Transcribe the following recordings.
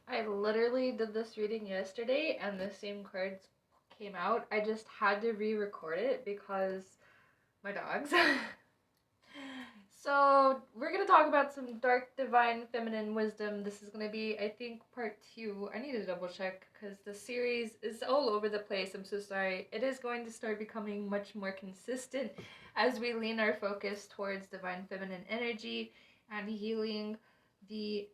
I literally did this reading yesterday and the same cards came out. I just had to re-record it because my dogs. So, we're going to talk about some dark divine feminine wisdom. This is going to be, I think, part 2. I need to double check because the series is all over the place. I'm so sorry. It is going to start becoming much more consistent as we lean our focus towards divine feminine energy and healing the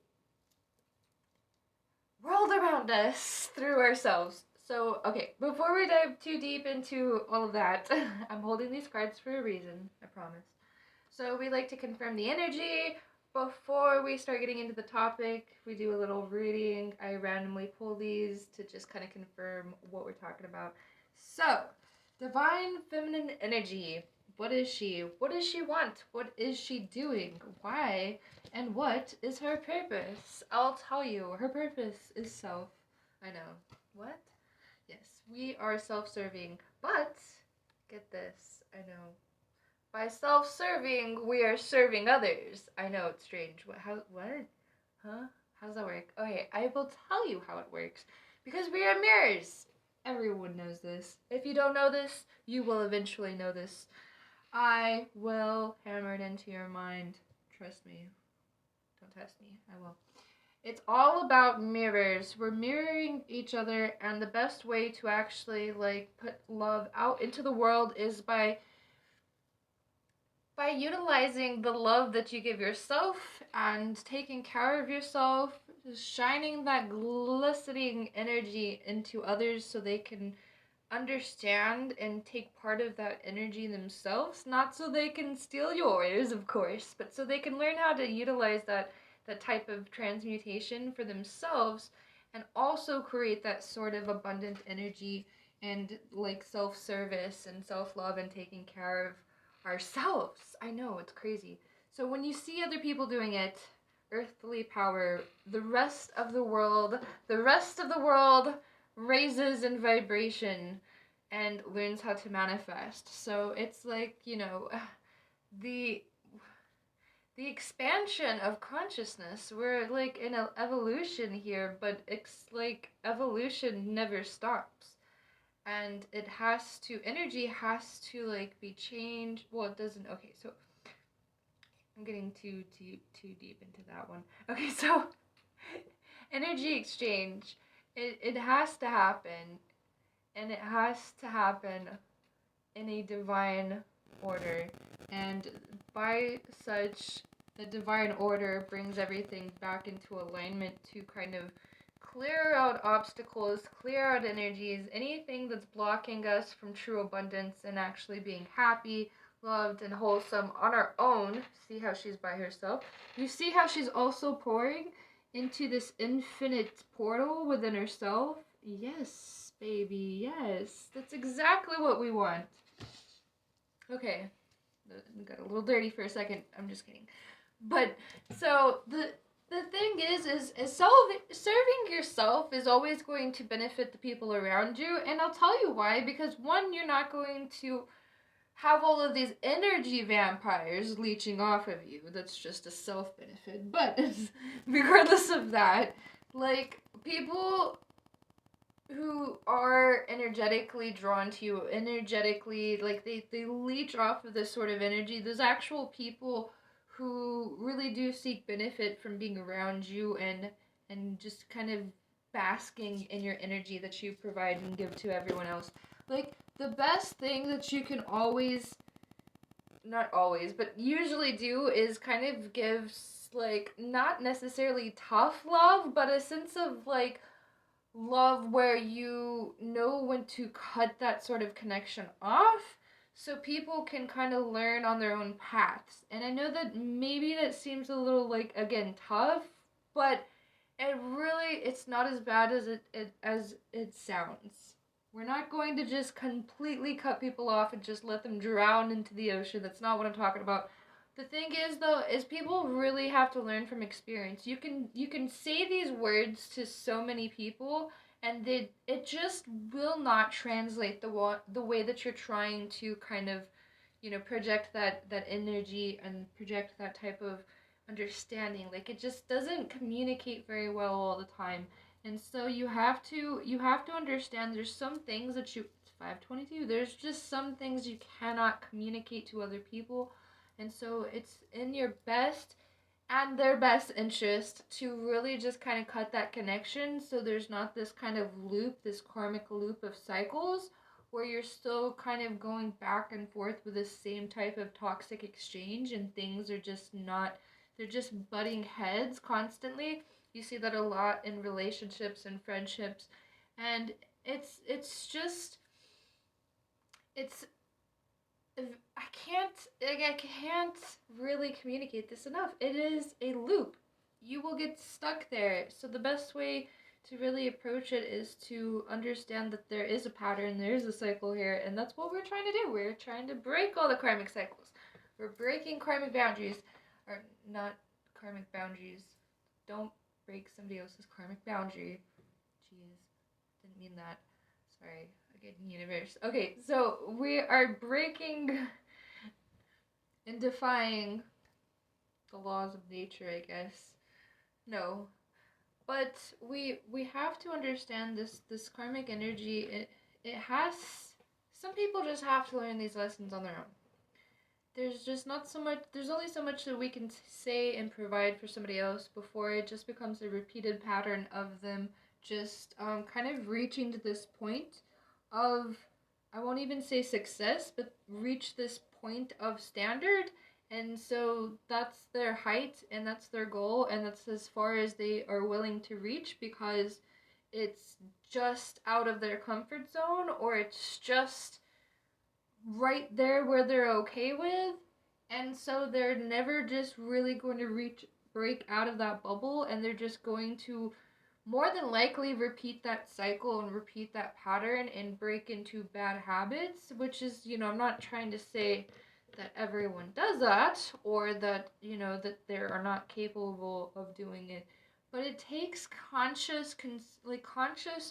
world around us through ourselves. So, okay, before we dive too deep into all of that, I'm holding these cards for a reason, I promise. So, we like to confirm the energy. Before we start getting into the topic, we do a little reading. I randomly pull these to just kind of confirm what we're talking about. So, divine feminine energy. What is she? What does she want? What is she doing? Why? And what is her purpose? I'll tell you. Her purpose is self. I know. What? Yes, we are self-serving, but get this. I know. By self-serving, we are serving others. I know it's strange. What? How? What? Huh? How does that work? Okay, I will tell you how it works. Because we are mirrors. Everyone knows this. If you don't know this, you will eventually know this. I will hammer it into your mind. Trust me. Don't test me. I will. It's all about mirrors. We're mirroring each other, and the best way to actually put love out into the world is by utilizing the love that you give yourself and taking care of yourself, shining that glistening energy into others so they can understand and take part of that energy themselves, not so they can steal yours, of course, but so they can learn how to utilize that type of transmutation for themselves and also create that sort of abundant energy and self-service and self-love and taking care of ourselves. I know, it's crazy. So when you see other people doing it, earthly power, the rest of the world raises in vibration and learns how to manifest. So it's the the expansion of consciousness. We're in an evolution here, but it's evolution never stops. And energy has to be changed. Well, it doesn't. Okay, so I'm getting too deep into that one. Okay, so energy exchange, it has to happen, and it has to happen in a divine order. And by such, the divine order brings everything back into alignment to kind of clear out obstacles, clear out energies, anything that's blocking us from true abundance and actually being happy, loved, and wholesome on our own. See how she's by herself? You see how she's also pouring into this infinite portal within herself? Yes, baby, yes. That's exactly what we want. Okay, got a little dirty for a second. I'm just kidding. But so the thing is serving yourself is always going to benefit the people around you, and I'll tell you why. Because one, you're not going to have all of these energy vampires leeching off of you. That's just a self benefit. But regardless of that, people who are energetically drawn to you, energetically, they leech off of this sort of energy. There's actual people who really do seek benefit from being around you and just kind of basking in your energy that you provide and give to everyone else. The best thing that you can always, not always, but usually do is kind of give not necessarily tough love, but a sense of love where you know when to cut that sort of connection off so people can kind of learn on their own paths. And I know that maybe that seems a little again tough, but it's not as bad as it sounds. We're not going to just completely cut people off and just let them drown into the ocean. That's not what I'm talking about. The thing is, though, is people really have to learn from experience. You can say these words to so many people, and it just will not translate the way that you're trying to kind of, project that energy and project that type of understanding. Like it just doesn't communicate very well all the time. And so you have to understand there's some things that you, it's 522, there's just some things you cannot communicate to other people. And so it's in your best and their best interest to really just kind of cut that connection so there's not this kind of loop, this karmic loop of cycles where you're still kind of going back and forth with the same type of toxic exchange and things are just not, they're just butting heads constantly. You see that a lot in relationships and friendships, and it's just it's I can't really communicate this enough. It is a loop. You will get stuck there. So the best way to really approach it is to understand that there is a pattern, there is a cycle here, and that's what we're trying to do. We're trying to break all the karmic cycles. We're breaking karmic boundaries, or not karmic boundaries. Don't break somebody else's karmic boundary. Jeez, didn't mean that. Sorry. Okay, universe. Okay, so we are breaking and defying the laws of nature, I guess. No, but we have to understand this karmic energy. It has, some people just have to learn these lessons on their own. There's just not so much, there's only so much that we can say and provide for somebody else before it just becomes a repeated pattern of them just kind of reaching to this point of, I won't even say success, but reach this point of standard. And so that's their height and that's their goal and that's as far as they are willing to reach because it's just out of their comfort zone or it's just right there where they're okay with. And so they're never just really going to break out of that bubble and they're just going to more than likely repeat that cycle and repeat that pattern and break into bad habits, which is, I'm not trying to say that everyone does that or that, that they are not capable of doing it. But it takes conscious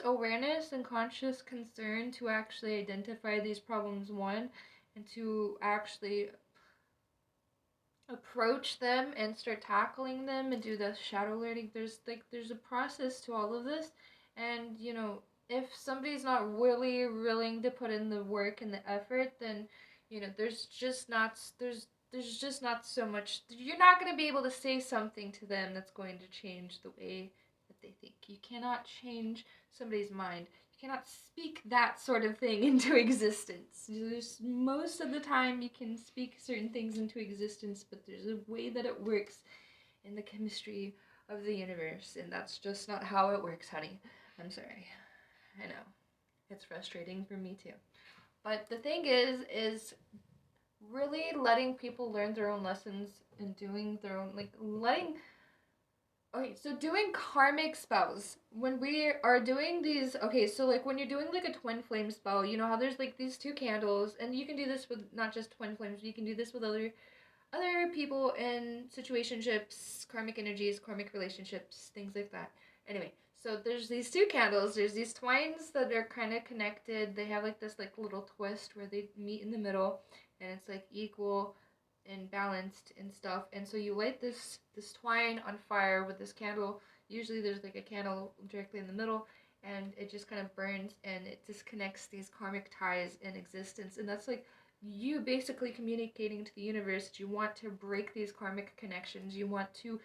awareness and conscious concern to actually identify these problems, one, and to actually approach them and start tackling them and do the shadow learning. There's a process to all of this, and if somebody's not really willing to put in the work and the effort, then there's just not so much. You're not going to be able to say something to them that's going to change the way that they think. You cannot change somebody's mind. You cannot speak that sort of thing into existence. There's, most of the time you can speak certain things into existence, but there's a way that it works in the chemistry of the universe, and that's just not how it works, honey. I'm sorry. I know. It's frustrating for me too. But the thing is really letting people learn their own lessons and doing their own, okay, so doing karmic spells. When we are doing these, okay, so like when you're doing like a twin flame spell, you know how there's like these two candles, and you can do this with not just twin flames, you can do this with other people in situationships, karmic energies, karmic relationships, things like that. Anyway, so there's these two candles, there's these twines that are kind of connected. They have like this like little twist where they meet in the middle, and it's like equal and balanced and stuff. And so you light this twine on fire with this candle. Usually there's like a candle directly in the middle, and it just kind of burns and it disconnects these karmic ties in existence. And that's like you basically communicating to the universe that you want to break these karmic connections. You want to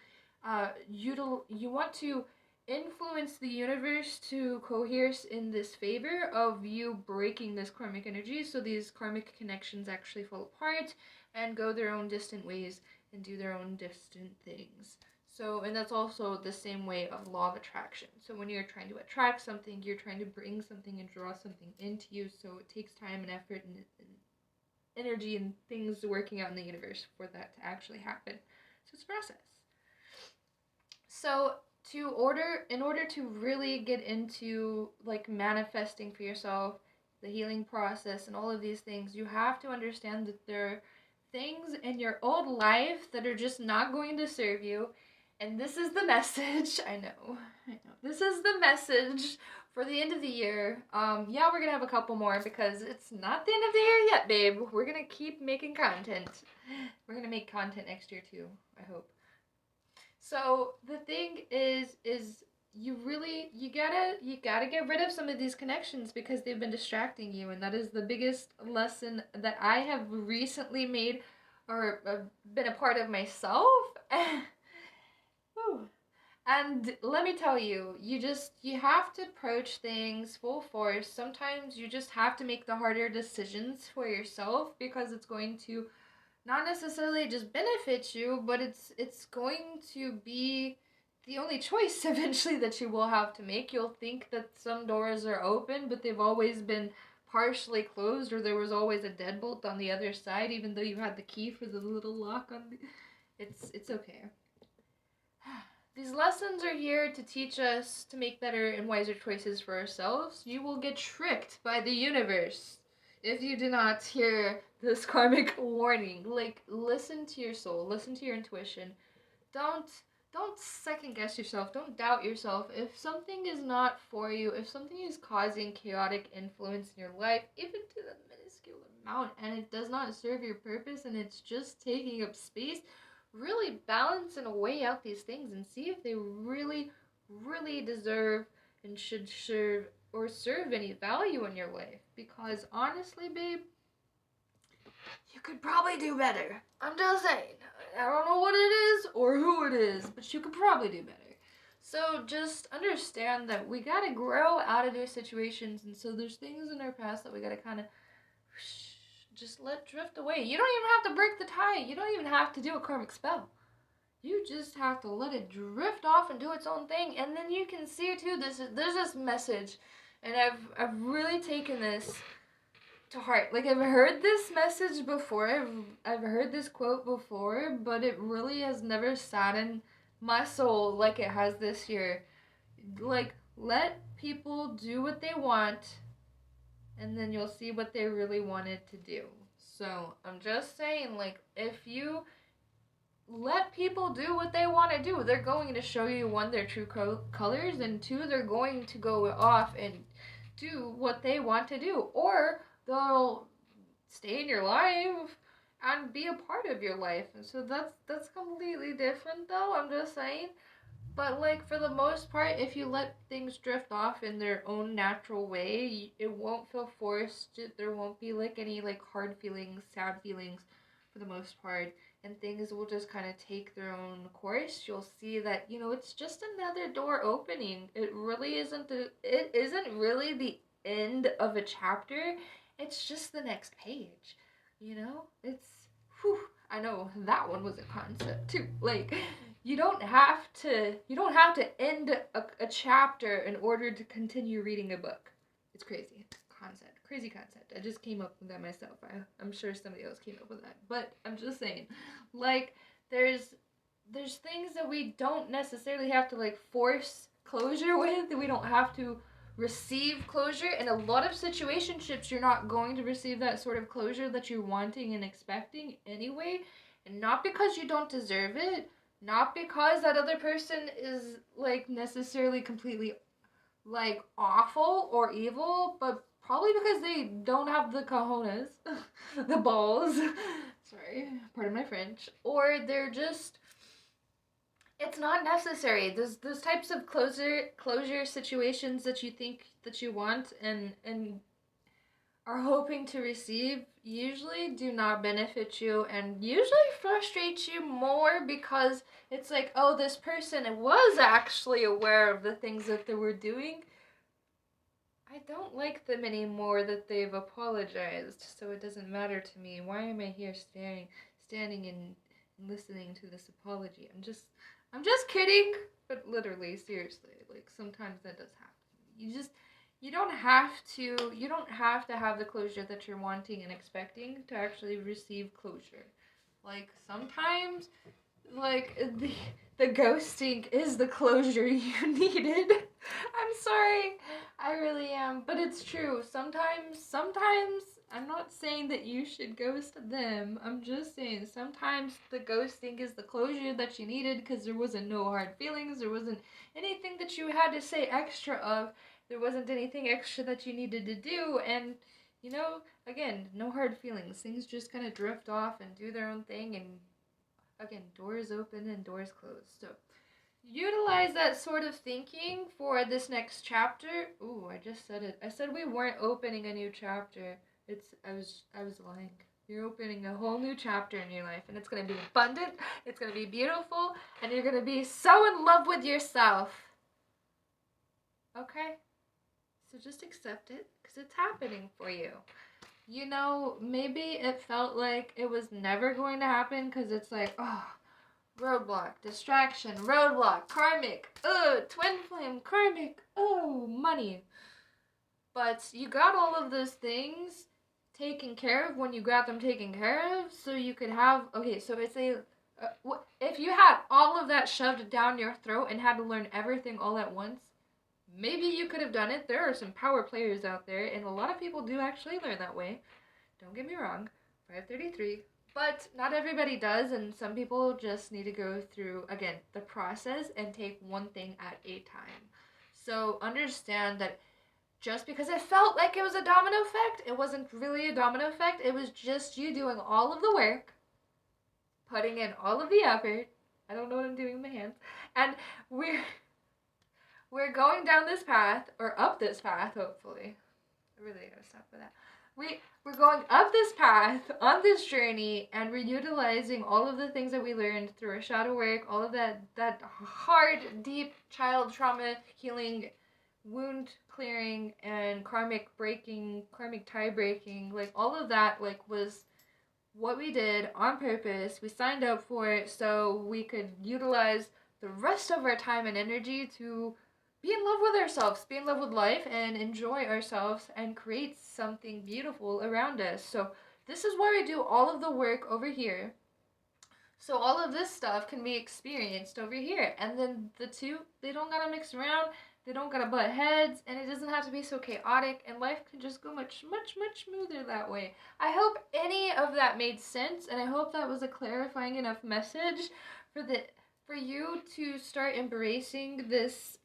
you want to influence the universe to cohere in this favor of you breaking this karmic energy, so these karmic connections actually fall apart and go their own distant ways and do their own distant things. So, and that's also the same way of law of attraction. So when you're trying to attract something, you're trying to bring something and draw something into you, so it takes time and effort and energy and things working out in the universe for that to actually happen. So it's a process. So in order to really get into like manifesting for yourself, the healing process and all of these things, you have to understand that there are things in your old life that are just not going to serve you. And this is the message. I know. This is the message for the end of the year. Yeah, we're gonna have a couple more because it's not the end of the year yet, babe. We're gonna keep making content. We're gonna make content next year too, I hope. So the thing is you gotta get rid of some of these connections because they've been distracting you, and that is the biggest lesson that I have recently made or been a part of myself. Whew. And let me tell you, you have to approach things full force. Sometimes you just have to make the harder decisions for yourself because it's going to not necessarily just benefit you, but it's going to be the only choice eventually that you will have to make. You'll think that some doors are open, but they've always been partially closed, or there was always a deadbolt on the other side, even though you had the key for the little lock on the. It's okay. These lessons are here to teach us to make better and wiser choices for ourselves. You will get tricked by the universe if you do not hear this karmic warning. Like, listen to your soul, listen to your intuition. Don't don't second guess yourself. Don't doubt yourself. If something is not for you, if something is causing chaotic influence in your life, even to the minuscule amount, and it does not serve your purpose and it's just taking up space, really balance and weigh out these things and see if they really, really deserve and should serve any value in your life. Because honestly, babe, you could probably do better. I'm just saying. I don't know what it is or who it is, but you could probably do better. So just understand that we gotta grow out of those situations, and so there's things in our past that we gotta kind of just let drift away. You don't even have to break the tie. You don't even have to do a karmic spell. You just have to let it drift off and do its own thing, and then you can see too. There's this message, and I've really taken this to heart. Like, I've heard this message before. I've heard this quote before, but it really has never sat in my soul like it has this year. Like, let people do what they want, and then you'll see what they really wanted to do. So I'm just saying, like, if you let people do what they want to do, they're going to show you, one, their true colors, and two, they're going to go off and do what they want to do, or they'll stay in your life and be a part of your life. And so that's completely different, though. I'm just saying. But like, for the most part, if you let things drift off in their own natural way, it won't feel forced. There won't be like any like hard feelings, sad feelings, for the most part, and things will just kind of take their own course. You'll see that, it's just another door opening. It isn't really the end of a chapter. It's just the next page. It's whew, I know that one was a concept too. Like, you don't have to end a chapter in order to continue reading a book. It's crazy concept. Crazy concept. I just came up with that myself. I'm sure somebody else came up with that. But I'm just saying, like, there's things that we don't necessarily have to like force closure with. We don't have to receive closure. In a lot of situationships, you're not going to receive that sort of closure that you're wanting and expecting anyway. And not because you don't deserve it, not because that other person is like necessarily completely like awful or evil, but probably because they don't have the cojones, the balls. Sorry, pardon my French. Or they're just, it's not necessary. Those types of closure situations that you think that you want and are hoping to receive usually do not benefit you and usually frustrate you more, because it's like, oh, this person was actually aware of the things that they were doing. I don't like them anymore that they've apologized, so it doesn't matter to me. Why am I here standing and listening to this apology? I'm just kidding, but literally, seriously, like, sometimes that does happen. You don't have to have the closure that you're wanting and expecting to actually receive closure. Like, sometimes, like, the ghosting is the closure you needed. I'm sorry. I really am, but it's true. Sometimes I'm not saying that you should ghost them. I'm just saying sometimes the ghosting is the closure that you needed, because there wasn't no hard feelings, there wasn't anything that you had to say extra of, there wasn't anything extra that you needed to do, and again, no hard feelings. Things just kind of drift off and do their own thing, and again, doors open and doors closed. So utilize that sort of thinking for this next chapter. Ooh, I just said it. I said we weren't opening a new chapter. I was lying. You're opening a whole new chapter in your life, and it's gonna be abundant, it's gonna be beautiful, and you're gonna be so in love with yourself. Okay? So just accept it, because it's happening for you. You know, maybe it felt like it was never going to happen, because it's like, oh, roadblock, distraction, roadblock, karmic, twin flame, karmic, money. But you got all of those things taken care of when you got them taken care of, so you could have, okay, so it's a, if you had all of that shoved down your throat and had to learn everything all at once, maybe you could have done it. There are some power players out there, and a lot of people do actually learn that way. Don't get me wrong, 533. But not everybody does, and some people just need to go through, again, the process and take one thing at a time. So understand that just because it felt like it was a domino effect, it wasn't really a domino effect. It was just you doing all of the work, putting in all of the effort. I don't know what I'm doing with my hands. And we're going down this path, or up this path, hopefully. I really gotta stop with that. We're going up this path on this journey, and we're utilizing all of the things that we learned through our shadow work, all of that hard, deep child trauma healing, wound clearing, and karmic breaking, karmic tie breaking, like all of that, like was what we did on purpose. We signed up for it so we could utilize the rest of our time and energy to be in love with ourselves, be in love with life, and enjoy ourselves and create something beautiful around us. So, this is why we do all of the work over here. So, all of this stuff can be experienced over here. And then the two, they don't gotta mix around, they don't gotta butt heads, and it doesn't have to be so chaotic, and life can just go much, much, much smoother that way. I hope any of that made sense, and I hope that was a clarifying enough message for you to start embracing this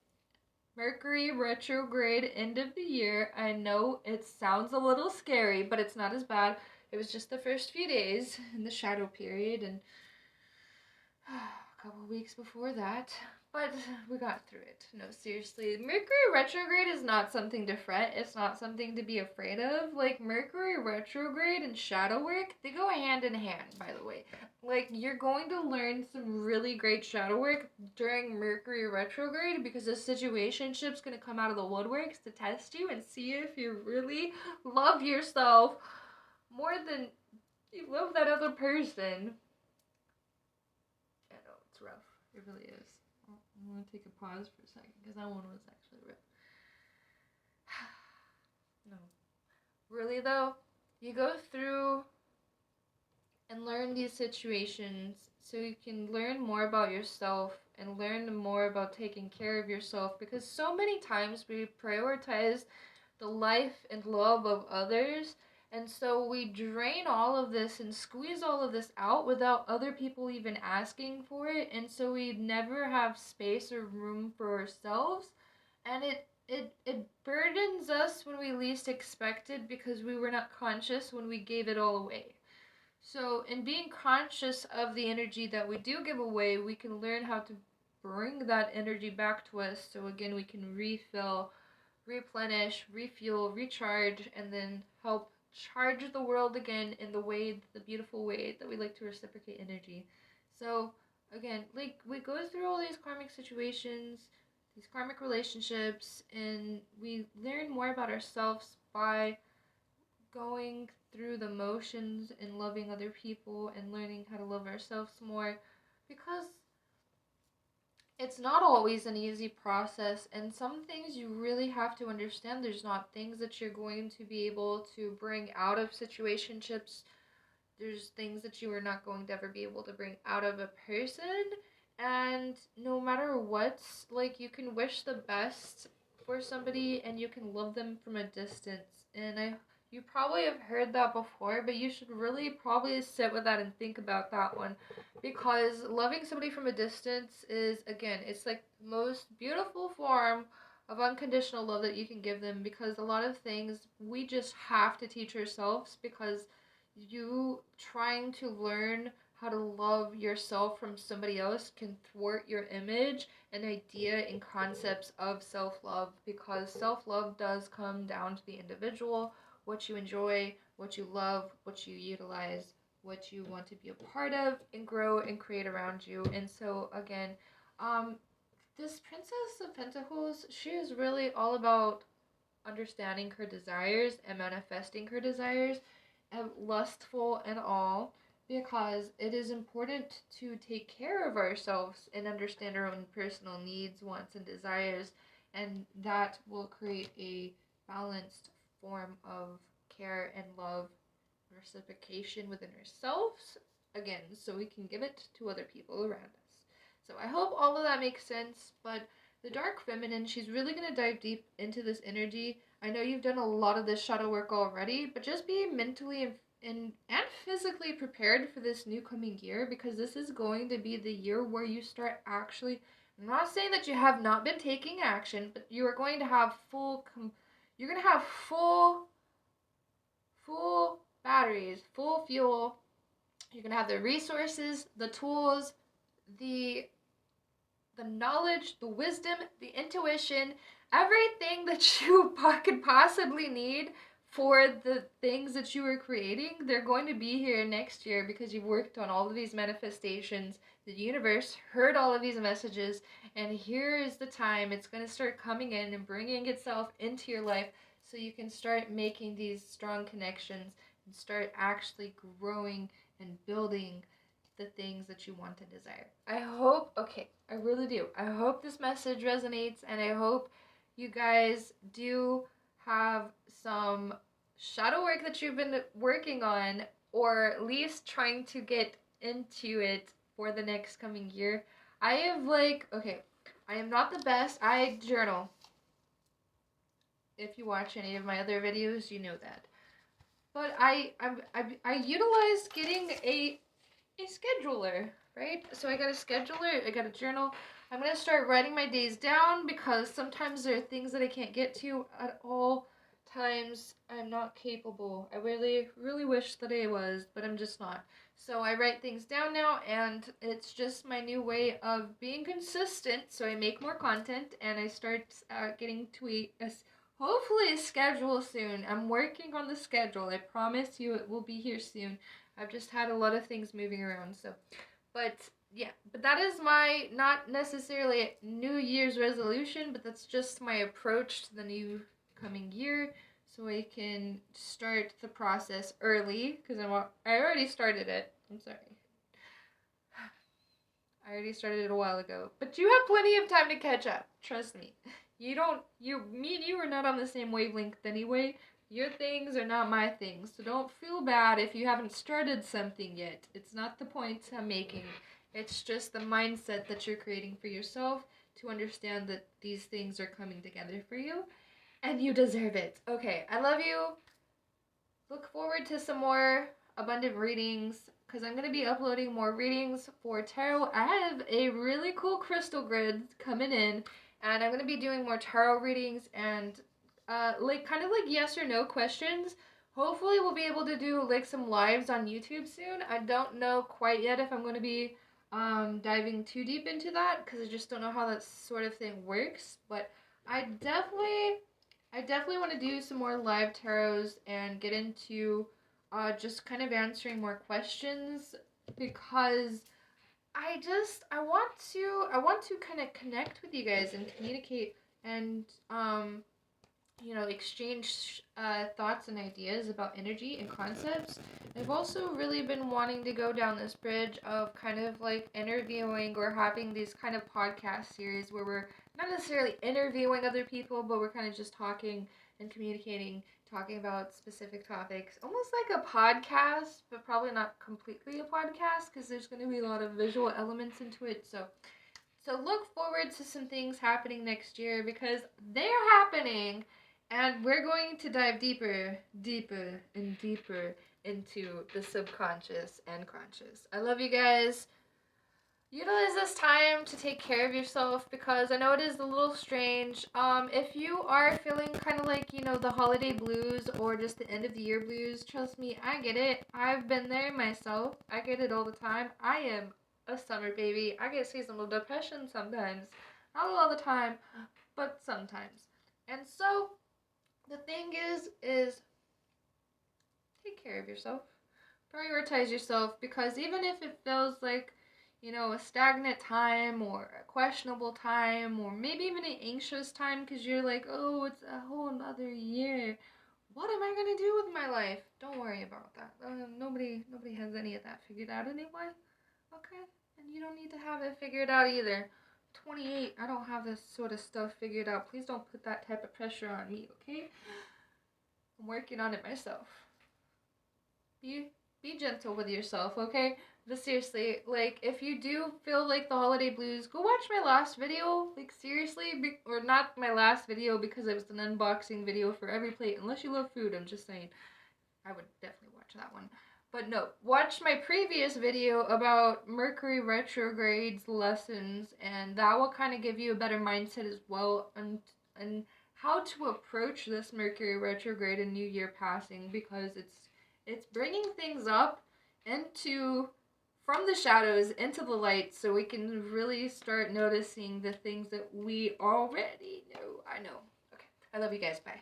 Mercury retrograde end of the year. I know it sounds a little scary, but it's not as bad. It was just the first few days in the shadow period and a couple weeks before that. But we got through it. No, seriously. Mercury retrograde is not something to fret. It's not something to be afraid of. Like, Mercury retrograde and shadow work, they go hand in hand, by the way. Like, you're going to learn some really great shadow work during Mercury retrograde because the situationship's going to come out of the woodworks to test you and see if you really love yourself more than you love that other person. I know, it's rough. It really is. I'm going to take a pause for a second because that one was actually rough. No. Really, though, you go through and learn these situations so you can learn more about yourself and learn more about taking care of yourself, because so many times we prioritize the life and love of others, and so we drain all of this and squeeze all of this out without other people even asking for it, and so we never have space or room for ourselves, and it burdens us when we least expect it because we were not conscious when we gave it all away. So, in being conscious of the energy that we do give away, we can learn how to bring that energy back to us. So, again, we can refill, replenish, refuel, recharge, and then help charge the world again in the beautiful way that we like to reciprocate energy. So, again, like, we go through all these karmic situations, these karmic relationships, and we learn more about ourselves by going through the motions and loving other people and learning how to love ourselves more, because it's not always an easy process, and some things you really have to understand. There's not things that you're going to be able to bring out of situationships. There's things that you are not going to ever be able to bring out of a person, and no matter what, like, you can wish the best for somebody and you can love them from a distance. And you probably have heard that before, but you should really probably sit with that and think about that one, because loving somebody from a distance is, again, it's like the most beautiful form of unconditional love that you can give them, because a lot of things we just have to teach ourselves, because you trying to learn how to love yourself from somebody else can thwart your image and idea and concepts of self-love, because self-love does come down to the individual, what you enjoy, what you love, what you utilize, what you want to be a part of and grow and create around you. And so again, this Princess of Pentacles, she is really all about understanding her desires and manifesting her desires, and lustful and all, because it is important to take care of ourselves and understand our own personal needs, wants, and desires, and that will create a balanced form of care and love, reciprocation within ourselves, again, so we can give it to other people around us. So I hope all of that makes sense, but the dark feminine, she's really going to dive deep into this energy. I know you've done a lot of this shadow work already, but just be mentally and physically prepared for this new coming year, because this is going to be the year where you start actually, I'm not saying that you have not been taking action, but you are going to have you're going to have full batteries, full fuel. You're going to have the resources, the tools, the knowledge, the wisdom, the intuition, everything that you could possibly need for the things that you are creating. They're going to be here next year because you've worked on all of these manifestations. The universe heard all of these messages, and here is the time it's going to start coming in and bringing itself into your life, so you can start making these strong connections and start actually growing and building the things that you want and desire. I hope, okay, I really do. I hope this message resonates, and I hope you guys do have some shadow work that you've been working on, or at least trying to get into it for the next coming year. I have okay, I am not the best. I journal. If you watch any of my other videos, you know that. But I utilized getting a scheduler, right? So I got a scheduler, I got a journal. I'm going to start writing my days down, because sometimes there are things that I can't get to at all times. I'm not capable. I really, really wish that I was, but I'm just not. So I write things down now, and it's just my new way of being consistent. So I make more content, and I start getting to hopefully a schedule soon. I'm working on the schedule. I promise you it will be here soon. I've just had a lot of things moving around, so. But yeah, but that is my, not necessarily New Year's resolution, but that's just my approach to the new coming year, so I can start the process early, because I already started it. I'm sorry. I already started it a while ago, but you have plenty of time to catch up. Trust me. Me and you are not on the same wavelength anyway. Your things are not my things, so don't feel bad if you haven't started something yet. It's not the point I'm making. It's just the mindset that you're creating for yourself to understand that these things are coming together for you, and you deserve it. Okay, I love you. Look forward to some more abundant readings, because I'm going to be uploading more readings for tarot. I have a really cool crystal grid coming in, and I'm going to be doing more tarot readings and kind of like yes or no questions. Hopefully we'll be able to do like some lives on YouTube soon. I don't know quite yet if I'm going to be diving too deep into that, because I just don't know how that sort of thing works, but I definitely want to do some more live tarots and get into just kind of answering more questions, because I want to kind of connect with you guys and communicate and exchange thoughts and ideas about energy and concepts. I've also really been wanting to go down this bridge of kind of like interviewing or having these kind of podcast series where we're not necessarily interviewing other people, but we're kind of just talking and communicating, talking about specific topics, almost like a podcast, but probably not completely a podcast, because there's going to be a lot of visual elements into it. So look forward to some things happening next year, because they're happening, and we're going to dive deeper, and deeper into the subconscious and conscious. I love you guys. Utilize this time to take care of yourself because I know it is a little strange. If you are feeling kind of like, you know, the holiday blues or just the end of the year blues, trust me, I get it. I've been there myself. I get it all the time. I am a summer baby. I get seasonal depression sometimes. Not all the time, but sometimes. And so the thing is take care of yourself. Prioritize yourself because even if it feels like, you know, a stagnant time or a questionable time or maybe even an anxious time because you're like, oh, it's a whole another year. What am I gonna do with my life? Don't worry about that. Nobody has any of that figured out anyway. Okay, and you don't need to have it figured out either. 28, I don't have this sort of stuff figured out. Please don't put that type of pressure on me, okay? I'm working on it myself. Be be gentle with yourself, okay? But seriously, like if you do feel like the holiday blues, go watch my last video. Like seriously, or not my last video because it was an unboxing video for every plate. Unless you love food, I'm just saying. I would definitely watch that one. But no, watch my previous video about Mercury retrogrades lessons, and that will kind of give you a better mindset as well, and how to approach this Mercury retrograde and New Year passing because it's bringing things up into from the shadows into the light so we can really start noticing the things that we already know. I know. Okay. I love you guys. Bye.